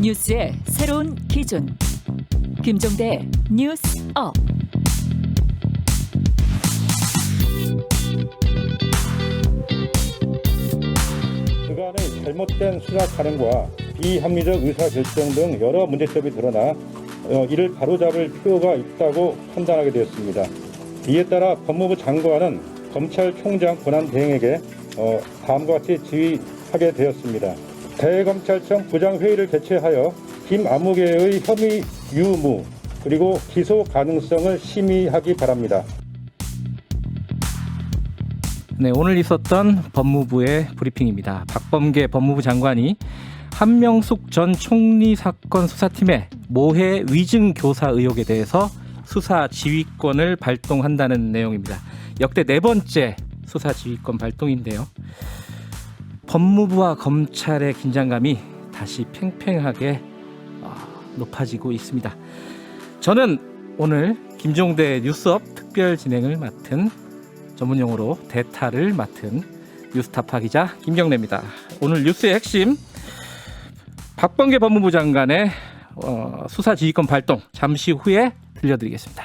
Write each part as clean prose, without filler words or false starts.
뉴스의 새로운 기준. 김종대 뉴스업. 그간의 잘못된 수사 관행과 비합리적 의사결정 등 여러 문제점이 드러나 이를 바로잡을 필요가 있다고 판단하게 되었습니다. 이에 따라 법무부 장관은 검찰총장 권한 대행에게 다음과 같이 지휘하게 되었습니다. 대검찰청 부장회의를 개최하여 김아무개의 혐의 유무 그리고 기소 가능성을 심의하기 바랍니다. 네, 오늘 있었던 법무부의 브리핑입니다. 박범계 법무부 장관이 한명숙 전 총리 사건 수사팀의 모해 위증 교사 의혹에 대해서 수사 지휘권을 발동한다는 내용입니다. 역대 네 번째 수사 지휘권 발동인데요. 법무부와 검찰의 긴장감이 다시 팽팽하게 높아지고 있습니다. 저는 오늘 김종대 뉴스업 특별 진행을 맡은 전문용어로 대타를 맡은 뉴스타파 기자 김경래입니다. 오늘 뉴스의 핵심 박범계 법무부 장관의 수사 지휘권 발동 잠시 후에 들려드리겠습니다.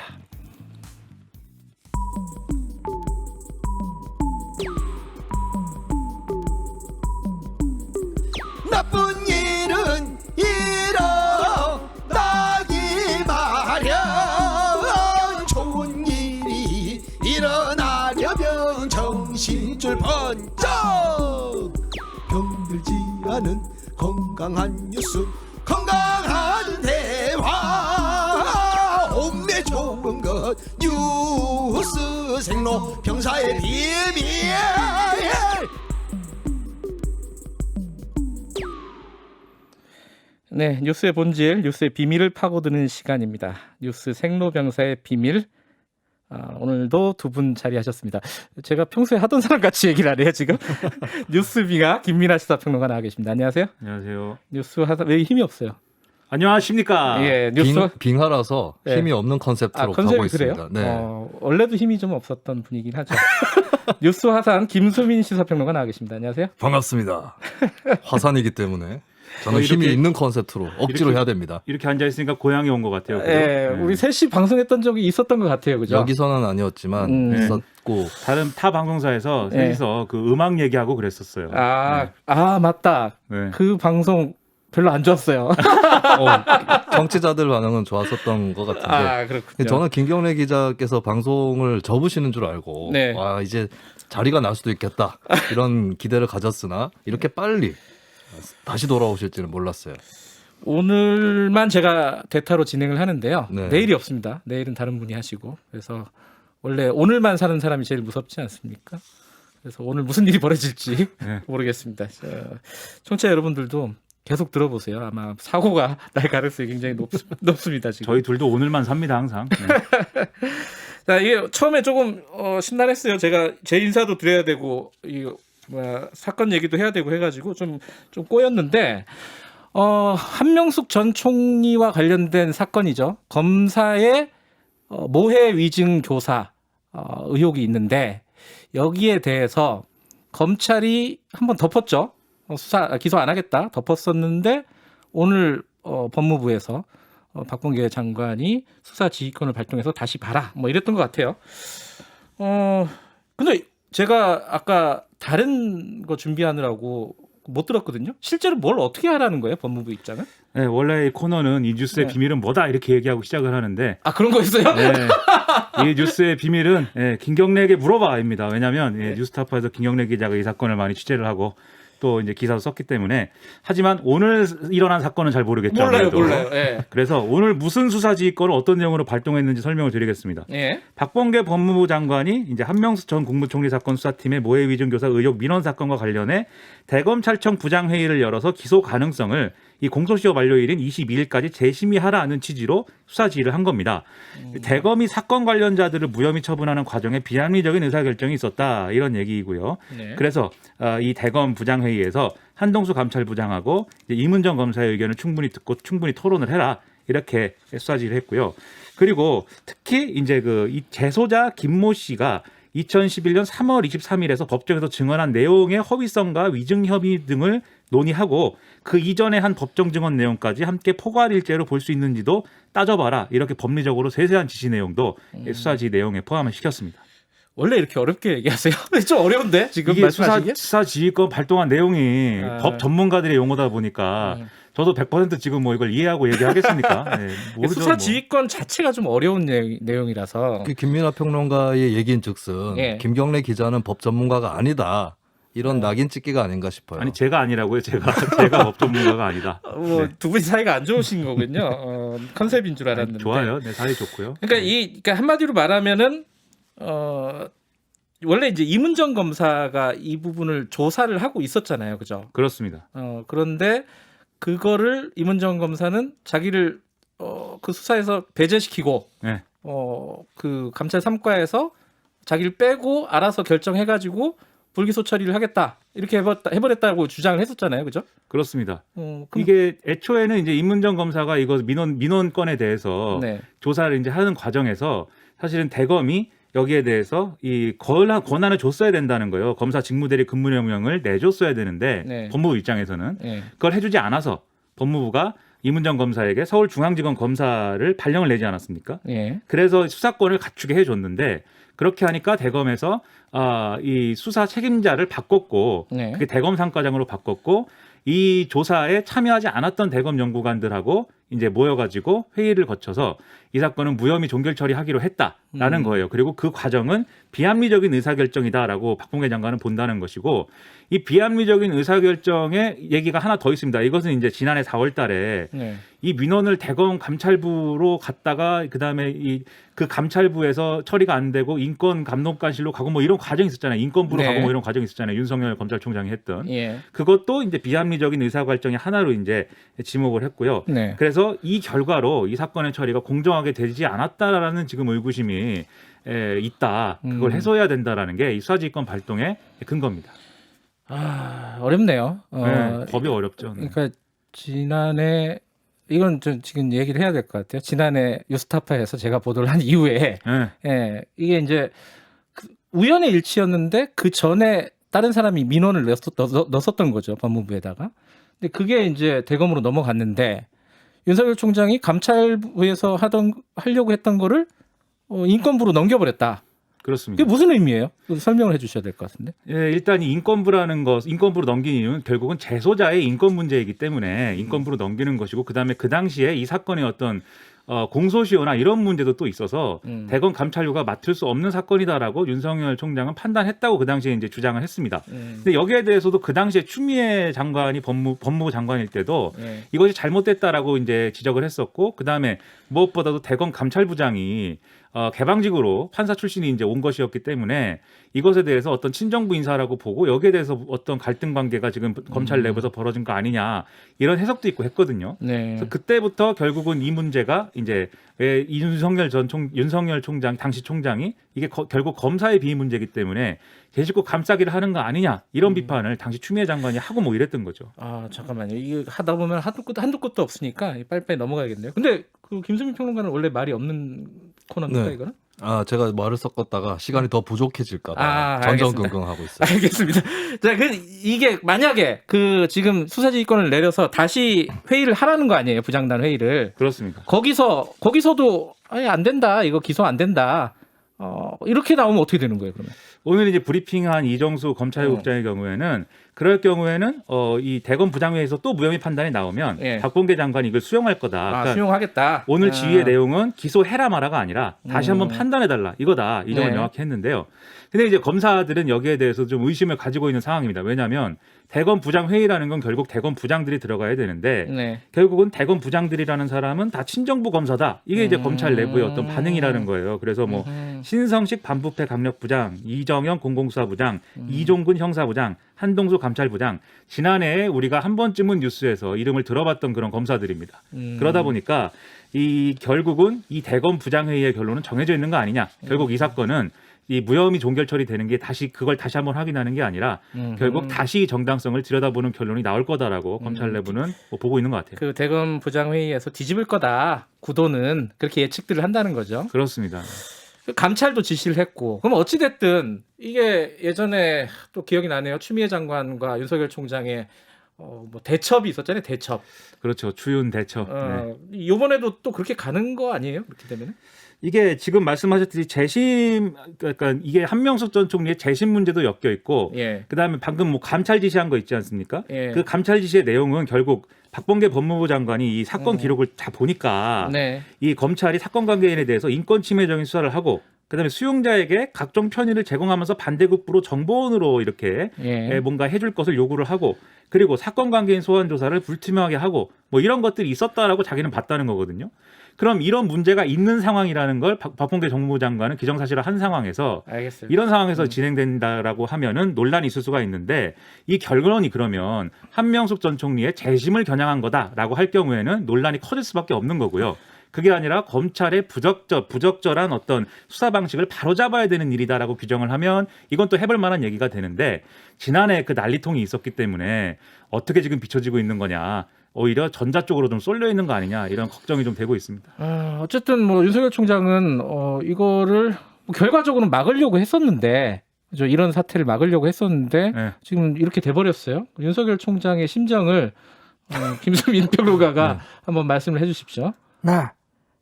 나쁜 일은 일어나기 마련. 좋은 일이 일어나려면 정신줄 번쩍. 병들지 않은 건강한 뉴스, 건강한 대화. 옥내 좋은 것 뉴스 생로 병사의 비밀. 네, 뉴스의 본질, 뉴스의 비밀을 파고드는 시간입니다. 뉴스 생로병사의 비밀. 오늘도 두 분 자리하셨습니다. 제가 평소에 하던 사람 같이 얘기를 안 해요 지금. 뉴스비가 김민하 시사평론가 나와 계십니다. 안녕하세요. 안녕하세요. 뉴스 하다 왜 힘이 없어요? 안녕하십니까? 예, 뉴스 빙하라서 네. 힘이 없는 컨셉트로 컨셉이 가고 있습니다. 그래요? 네. 원래도 힘이 좀 없었던 분이긴 하죠. 뉴스 화산 김수민 시사평론가 나와 계십니다. 안녕하세요. 반갑습니다. 화산이기 때문에 저는 이렇게- 힘이 있는 컨셉트로 억지로 이렇게- 해야 됩니다. 이렇게 앉아 있으니까 고향에 온 것 같아요. 그죠? 예, 우리 셋이 방송했던 적이 있었던 것 같아요, 그죠? 여기서는 아니었지만 네. 있었고 다른 타 방송사에서 네. 셋이서 그 음악 얘기하고 그랬었어요. 맞다. 네. 그 방송 별로 안 좋았어요. 정치자들 반응은 좋았었던 것 같은데 그렇군요. 저는 김경래 기자께서 방송을 접으시는 줄 알고 네. 와 이제 자리가 날 수도 있겠다 이런 기대를 가졌으나 이렇게 빨리 다시 돌아오실지는 몰랐어요. 오늘만 제가 대타로 진행을 하는데요. 네. 내일이 없습니다. 내일은 다른 분이 하시고. 그래서 원래 오늘만 사는 사람이 제일 무섭지 않습니까? 그래서 오늘 무슨 일이 벌어질지 네. 모르겠습니다. 청취자 여러분들도 계속 들어보세요. 아마 사고가 날 가능성이 굉장히 높습니다. 지금. 저희 둘도 오늘만 삽니다 항상. 네. 자, 이게 처음에 조금 심란했어요. 제가 제 인사도 드려야 되고 사건 얘기도 해야 되고 해가지고 좀 꼬였는데 한명숙 전 총리와 관련된 사건이죠. 검사의 모해 위증 교사 의혹이 있는데 여기에 대해서 검찰이 한번 덮었죠. 기소 안 하겠다 덮었었는데 오늘 법무부에서 박범계 장관이 수사 지휘권을 발동해서 다시 봐라 뭐 이랬던 것 같아요. 근데 제가 아까 다른 거 준비하느라고 못 들었거든요. 실제로 뭘 어떻게 하라는 거예요? 법무부 입장은? 네, 원래 이 코너는 이 뉴스의 네. 비밀은 뭐다 이렇게 얘기하고 시작을 하는데 그런 거였어요? 네, 이 뉴스의 비밀은 김경래에게 물어봐입니다. 왜냐하면 뉴스타파에서 김경래 기자가 이 사건을 많이 취재를 하고 또 이제 기사도 썼기 때문에. 하지만 오늘 일어난 사건은 잘 모르겠죠. 아무래도. 몰라요. 예. 그래서 오늘 무슨 수사지휘권을 어떤 내용으로 발동했는지 설명을 드리겠습니다. 예. 박범계 법무부 장관이 이제 한명숙 전 국무총리 사건 수사팀의 모해 위증 교사 의혹 민원 사건과 관련해 대검찰청 부장회의를 열어서 기소 가능성을 이 공소시효 만료일인 22일까지 재심의하라는 취지로 수사 지휘를 한 겁니다. 대검이 사건 관련자들을 무혐의 처분하는 과정에 비합리적인 의사결정이 있었다 이런 얘기이고요. 네. 그래서 이 대검 부장회의에서 한동수 감찰부장하고 이제 이문정 검사의 의견을 충분히 듣고 충분히 토론을 해라 이렇게 수사 지휘를 했고요. 그리고 특히 이제 이 재소자 김모 씨가 2011년 3월 23일에서 법정에서 증언한 내용의 허위성과 위증 혐의 등을 논의하고 그 이전에 한 법정 증언 내용까지 함께 포괄일죄로 볼 수 있는지도 따져봐라. 이렇게 법리적으로 세세한 지시 내용도 수사지 내용에 포함을 시켰습니다. 원래 이렇게 어렵게 얘기하세요? 좀 어려운데 지금 이게 말씀하시는 게? 수사지휘권 발동한 내용이 아. 법 전문가들의 용어다 보니까 저도 100% 지금 뭐 이걸 이해하고 얘기하겠습니까? 네, 모르죠, 수사 뭐. 지휘권 자체가 좀 어려운 내용이라서. 그 김민하 평론가의 얘기인즉슨 예. 김경래 기자는 법 전문가가 아니다. 이런 낙인 찍기가 아닌가 싶어요. 아니 제가 아니라고요. 제가 법 전문가가 아니다. 뭐 네. 두 분이 사이가 안 좋으신 거군요. 컨셉인 줄 알았는데. 좋아요. 네, 사이 좋고요. 그러니까 한마디로 말하면은 원래 이제 이문정 검사가 이 부분을 조사를 하고 있었잖아요, 그죠? 그렇습니다. 그런데 그거를 이문정 검사는 자기를 그 수사에서 배제시키고 네. 그 감찰 3과에서 자기를 빼고 알아서 결정해가지고 불기소 처리를 하겠다 이렇게 해버렸다고 주장을 했었잖아요, 그죠? 그렇습니다. 그럼- 이게 애초에는 이제 임문정 검사가 이거 민원건에 대해서 네. 조사를 이제 하는 과정에서 사실은 대검이 여기에 대해서 이 권한을 줬어야 된다는 거예요. 검사 직무대리 근무명령을 내줬어야 되는데 네. 법무부 입장에서는 네. 그걸 해주지 않아서 법무부가 이문정 검사에게 서울중앙지검 검사를 발령을 내지 않았습니까? 예. 그래서 수사권을 갖추게 해줬는데 그렇게 하니까 대검에서 이 수사 책임자를 바꿨고 네. 그게 대검 상과장으로 바꿨고 이 조사에 참여하지 않았던 대검 연구관들하고 이제 모여가지고 회의를 거쳐서 이 사건은 무혐의 종결 처리하기로 했다라는 거예요. 그리고 그 과정은 비합리적인 의사결정이다라고 박봉계 장관은 본다는 것이고 이 비합리적인 의사결정의 얘기가 하나 더 있습니다. 이것은 이제 지난해 4월달에 네. 이 민원을 대검 감찰부로 갔다가 그다음에 그 감찰부에서 처리가 안 되고 인권 감독관실로 가고 뭐 이런 과정이 있었잖아요. 인권부로 네. 가고 뭐 이런 과정이 있었잖아요. 윤석열 검찰총장이 했던. 예. 그것도 이제 비합리적인 의사결정의 하나로 이제 지목을 했고요. 네. 그래서 이 결과로 이 사건의 처리가 공정하게 되지 않았다라는 지금 의구심이 있다. 그걸 해소해야 된다라는 게 이 수사지휘권 발동의 근거입니다. 어렵네요. 네, 법이 어렵죠. 네. 그러니까 지난해 이건 좀 지금 얘기를 해야 될 것 같아요. 지난해 유스타파에서 제가 보도를 한 이후에 네. 예, 이게 이제 우연의 일치였는데 그 전에 다른 사람이 민원을 넣었었던 거죠, 법무부에다가. 근데 그게 이제 대검으로 넘어갔는데 윤석열 총장이 감찰부에서 하려고 했던 거를 인권부로 넘겨버렸다. 그렇습니다. 그게 무슨 의미예요? 설명을 해주셔야 될 것 같은데. 예, 일단 이 인권부로 넘긴 이유는 결국은 재소자의 인권 문제이기 때문에 인권부로 넘기는 것이고 그다음에 그 당시에 이 사건의 어떤 공소시효나 이런 문제도 또 있어서 대검 감찰부가 맡을 수 없는 사건이다라고 윤석열 총장은 판단했다고 그 당시에 이제 주장을 했습니다. 근데 여기에 대해서도 그 당시에 추미애 장관이 법무부 장관일 때도 이것이 잘못됐다라고 이제 지적을 했었고 그다음에 무엇보다도 대검 감찰부장이 개방직으로 판사 출신이 이제 온 것이었기 때문에 이것에 대해서 어떤 친정부 인사라고 보고 여기에 대해서 어떤 갈등 관계가 지금 검찰 내부에서 벌어진 거 아니냐 이런 해석도 있고 했거든요. 네. 그래서 그때부터 결국은 이 문제가 이제 왜 윤석열 총장 당시 총장이 이게 결국 검사의 비위 문제이기 때문에 제 식구 감싸기를 하는 거 아니냐 이런 비판을 당시 추미애 장관이 하고 뭐 이랬던 거죠. 잠깐만요. 이거 하다 보면 한두 끝도 없으니까 빨리빨리 넘어가야겠네요. 근데 그 김수민 평론가는 원래 말이 없는 코너입니까 네. 이거는? 제가 말을 섞었다가 시간이 더 부족해질까봐 전전긍긍하고 있어요. 알겠습니다. 자, 이게 만약에 그 지금 수사지휘권을 내려서 다시 회의를 하라는 거 아니에요? 부장단 회의를. 그렇습니다. 거기서도 안 된다. 이거 기소 안 된다. 이렇게 나오면 어떻게 되는 거예요, 그러면? 오늘 이제 브리핑한 이정수 검찰국장의 경우에는 그럴 경우에는 이 대검 부장회에서 또 무혐의 판단이 나오면 예. 박봉계 장관이 이걸 수용할 거다. 그러니까 수용하겠다. 오늘 지휘의 내용은 기소해라 마라가 아니라 다시 한번 판단해달라 이거다. 이 점은 네. 명확히 했는데요. 근데 이제 검사들은 여기에 대해서 좀 의심을 가지고 있는 상황입니다. 왜냐하면 대검 부장 회의라는 건 결국 대검 부장들이 들어가야 되는데 네. 결국은 대검 부장들이라는 사람은 다 친정부 검사다. 이게 이제 검찰 내부의 어떤 반응이라는 거예요. 그래서 뭐 신성식 반부패 강력부장, 이정영 공공수사부장, 이종근 형사부장, 한동수 감찰부장 지난해에 우리가 한 번쯤은 뉴스에서 이름을 들어봤던 그런 검사들입니다. 그러다 보니까 이 결국은 이 대검 부장회의의 결론은 정해져 있는 거 아니냐. 결국 이 사건은 이 무혐의 종결 처리되는 게 그걸 다시 한번 확인하는 게 아니라 결국 다시 정당성을 들여다보는 결론이 나올 거다라고 검찰 내부는 뭐 보고 있는 것 같아요. 그 대검 부장 회의에서 뒤집을 거다. 구도는 그렇게 예측들을 한다는 거죠. 그렇습니다. 감찰도 지시를 했고 그럼 어찌 됐든 이게 예전에 또 기억이 나네요. 추미애 장관과 윤석열 총장의 뭐 대첩이 있었잖아요. 대첩. 그렇죠. 추윤 대첩. 네. 이번에도 또 그렇게 가는 거 아니에요? 그렇게 되면? 이게 지금 말씀하셨듯이 재심, 그러니까 이게 한명숙 전 총리의 재심 문제도 엮여 있고, 예. 그다음에 방금 뭐 감찰 지시한 거 있지 않습니까? 예. 그 감찰 지시의 내용은 결국 박범계 법무부 장관이 이 사건 기록을 다 보니까 네. 이 검찰이 사건 관계인에 대해서 인권 침해적인 수사를 하고, 그다음에 수용자에게 각종 편의를 제공하면서 반대급부로 정보원으로 이렇게 예. 뭔가 해줄 것을 요구를 하고, 그리고 사건 관계인 소환 조사를 불투명하게 하고 뭐 이런 것들이 있었다라고 자기는 봤다는 거거든요. 그럼 이런 문제가 있는 상황이라는 걸 박범계 정무부 장관은 기정사실을 한 상황에서 알겠어요. 이런 상황에서 진행된다라고 하면은 논란이 있을 수가 있는데 이 결론이 그러면 한명숙 전 총리의 재심을 겨냥한 거다라고 할 경우에는 논란이 커질 수밖에 없는 거고요. 그게 아니라 검찰의 부적절한 어떤 수사 방식을 바로잡아야 되는 일이다라고 규정을 하면 이건 또 해볼 만한 얘기가 되는데 지난해 그 난리통이 있었기 때문에 어떻게 지금 비춰지고 있는 거냐. 오히려 전자 쪽으로 좀 쏠려 있는 거 아니냐 이런 걱정이 좀 되고 있습니다. 어쨌든 뭐 윤석열 총장은 이거를 뭐 결과적으로는 막으려고 했었는데 이런 사태를 막으려고 했었는데 네. 지금 이렇게 돼버렸어요. 윤석열 총장의 심정을 김수민 평론가가 네. 한번 말씀을 해주십시오. 네.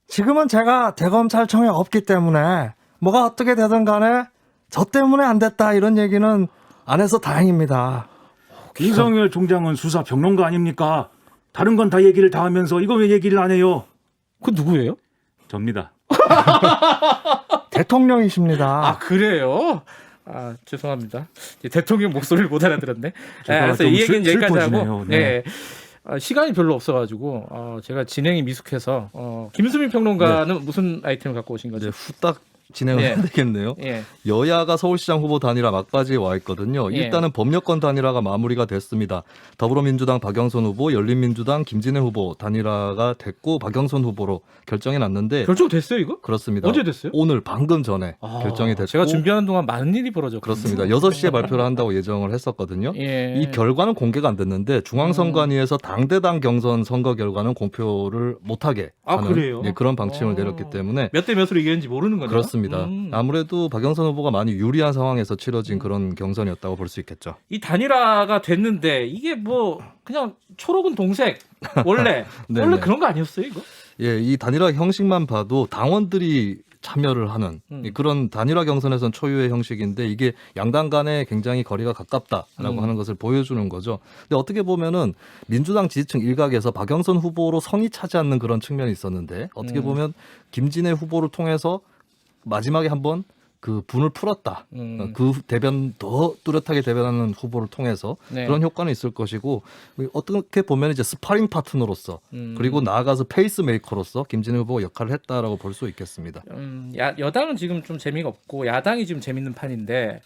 지금은 제가 대검찰청에 없기 때문에 뭐가 어떻게 되든 간에 저 때문에 안 됐다 이런 얘기는 안 해서 다행입니다. 윤석열 총장은 수사 평론가 아닙니까? 다른 건 다 얘기를 다 하면서 이거 왜 얘기를 안 해요? 그 누구예요? 접니다. 대통령이십니다. 그래요? 죄송합니다. 대통령 목소리를 못 알아들었네. 제가 그래서 좀 이 얘기는 여기까지 슬퍼지네요. 하고. 네. 시간이 별로 없어가지고 제가 진행이 미숙해서 김수민 평론가는 무슨 아이템을 갖고 오신 거죠? 이제 후딱 진행을 네. 해야 되겠네요. 예. 여야가 서울시장 후보 단일화 막바지에 와 있거든요. 예. 일단은 법률권 단일화가 마무리가 됐습니다. 더불어민주당 박영선 후보, 열린민주당 김진애 후보 단일화가 됐고 박영선 후보로 결정이 났는데 결정됐어요 이거? 그렇습니다. 언제 됐어요? 오늘 방금 전에 결정이 됐고 제가 준비하는 동안 많은 일이 벌어졌거든요. 그렇습니다. 6시에 발표를 한다고 예정을 했었거든요. 예. 이 결과는 공개가 안 됐는데 중앙선관위에서 당대당 경선 선거 결과는 공표를 못하게 하는 그래요? 그런 방침을 내렸기 때문에 몇 대 몇으로 이겼는지 모르는 거네요. 그렇습니다. 아무래도 박영선 후보가 많이 유리한 상황에서 치러진 그런 경선이었다고 볼 수 있겠죠. 이 단일화가 됐는데 이게 뭐 그냥 초록은 동색 원래 네, 원래 네. 그런 거 아니었어요 이거? 예, 이 단일화 형식만 봐도 당원들이 참여를 하는 그런 단일화 경선에선 초유의 형식인데 이게 양당 간에 굉장히 거리가 가깝다라고 하는 것을 보여주는 거죠. 근데 어떻게 보면은 민주당 지지층 일각에서 박영선 후보로 성이 차지 않는 그런 측면이 있었는데 어떻게 보면 김진애 후보를 통해서 마지막에 한번 그 분을 풀었다. 그 대변 더 뚜렷하게 대변하는 후보를 통해서 네. 그런 효과는 있을 것이고 어떻게 보면 이제 스파링 파트너로서 그리고 나아가서 페이스 메이커로서 김진애 후보가 역할을 했다라고 볼 수 있겠습니다. 여당은 지금 좀 재미가 없고 야당이 지금 재밌는 판인데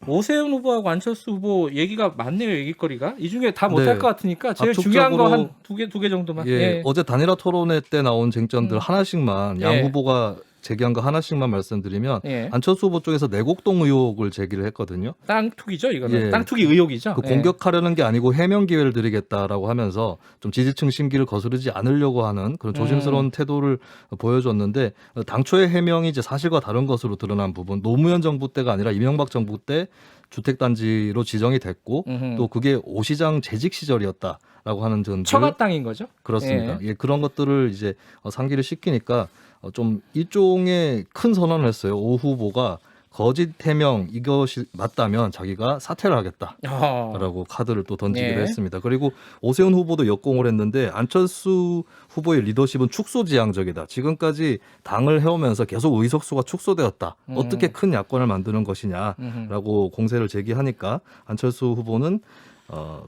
오세훈 후보하고 안철수 후보 얘기가 많네요. 얘기거리가 이 중에 다 못할 네. 것 같으니까 제일 중요한 거 한 압축적으로 두 개 정도만. 예, 어제 단일화 토론회 때 나온 쟁점들 하나씩만 양 예. 후보가 제기한 거 하나씩만 말씀드리면 예. 안철수 후보 쪽에서 내곡동 의혹을 제기를 했거든요. 땅 투기죠 이거는. 예. 땅 투기 의혹이죠. 그 예. 공격하려는 게 아니고 해명 기회를 드리겠다라고 하면서 좀 지지층 심기를 거스르지 않으려고 하는 그런 조심스러운 태도를 보여줬는데 당초의 해명이 이제 사실과 다른 것으로 드러난 부분 노무현 정부 때가 아니라 이명박 정부 때 주택단지로 지정이 됐고 또 그게 오시장 재직 시절이었다라고 하는 점들 처가 땅인 거죠. 그렇습니다. 예, 그런 것들을 이제 상기를 시키니까 좀 일종의 큰 선언을 했어요. 오 후보가 거짓 해명 이것이 맞다면 자기가 사퇴를 하겠다라고 카드를 또 던지기로 예. 했습니다. 그리고 오세훈 후보도 역공을 했는데 안철수 후보의 리더십은 축소지향적이다. 지금까지 당을 해오면서 계속 의석수가 축소되었다. 어떻게 큰 야권을 만드는 것이냐라고 공세를 제기하니까 안철수 후보는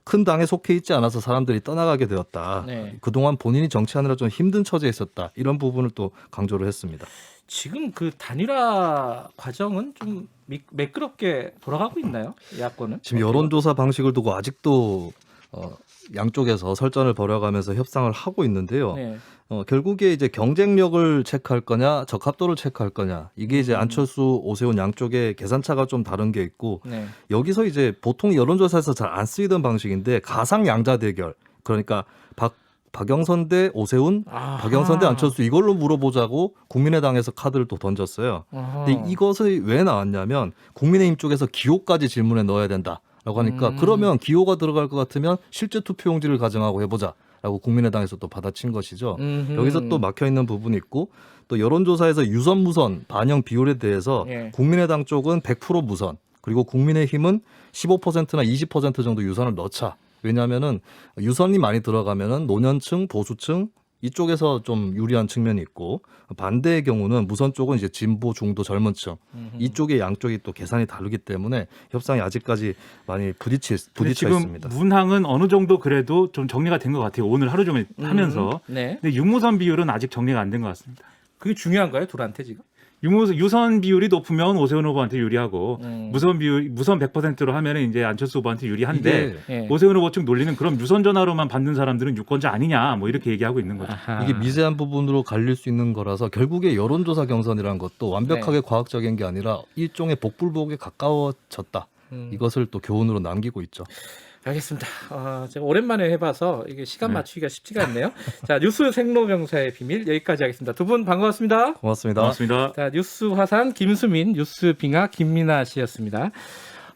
큰 당에 속해 있지 않아서 사람들이 떠나가게 되었다. 네. 그동안 본인이 정치하느라 좀 힘든 처지에 있었다. 이런 부분을 또 강조를 했습니다. 지금 그 단일화 과정은 좀 매끄럽게 돌아가고 있나요? 야권은? 지금 여론조사 방식을 두고 아직도 양쪽에서 설전을 벌여가면서 협상을 하고 있는데요. 네. 결국에 이제 경쟁력을 체크할 거냐, 적합도를 체크할 거냐. 이게 이제 안철수, 오세훈 양쪽의 계산차가 좀 다른 게 있고 네. 여기서 이제 보통 여론조사에서 잘 안 쓰이던 방식인데 가상 양자 대결. 그러니까 박영선 대 오세훈, 아하. 박영선 대 안철수 이걸로 물어보자고 국민의당에서 카드를 또 던졌어요. 아하. 근데 이것이 왜 나왔냐면 국민의힘 쪽에서 기호까지 질문에 넣어야 된다라고 하니까 그러면 기호가 들어갈 것 같으면 실제 투표용지를 가정하고 해보자라고 국민의당에서 또 받아친 것이죠. 여기서 또 막혀 있는 부분이 있고 또 여론조사에서 유선 무선 반영 비율에 대해서 예. 국민의당 쪽은 100% 무선 그리고 국민의힘은 15%나 20% 정도 유선을 넣자. 왜냐하면은 유선이 많이 들어가면은 노년층, 보수층 이쪽에서 좀 유리한 측면이 있고 반대의 경우는 무선 쪽은 이제 진보, 중도, 젊은층 이쪽의 양쪽이 또 계산이 다르기 때문에 협상이 아직까지 많이 부딪혀 지금 있습니다. 문항은 어느 정도 그래도 좀 정리가 된 것 같아요. 오늘 하루 종일 하면서. 네. 근데 유무선 비율은 아직 정리가 안 된 것 같습니다. 그게 중요한가요, 둘한테 지금? 유선 비율이 높으면 오세훈 후보한테 유리하고 음. 무선 100%로 하면 이제 안철수 후보한테 유리한데 예. 오세훈 후보 측 논리는 그럼 유선 전화로만 받는 사람들은 유권자 아니냐 뭐 이렇게 얘기하고 있는 거죠. 아하. 이게 미세한 부분으로 갈릴 수 있는 거라서 결국에 여론조사 경선이라는 것도 완벽하게 과학적인 게 아니라 일종의 복불복에 가까워졌다. 이것을 또 교훈으로 남기고 있죠. 알겠습니다. 제가 오랜만에 해봐서 이게 시간 맞추기가 쉽지가 않네요. 자, 뉴스 생로병사의 비밀 여기까지 하겠습니다. 두 분 반가웠습니다. 고맙습니다. 고맙습니다. 자, 뉴스 화산 김수민, 뉴스 빙하 김민아 씨였습니다.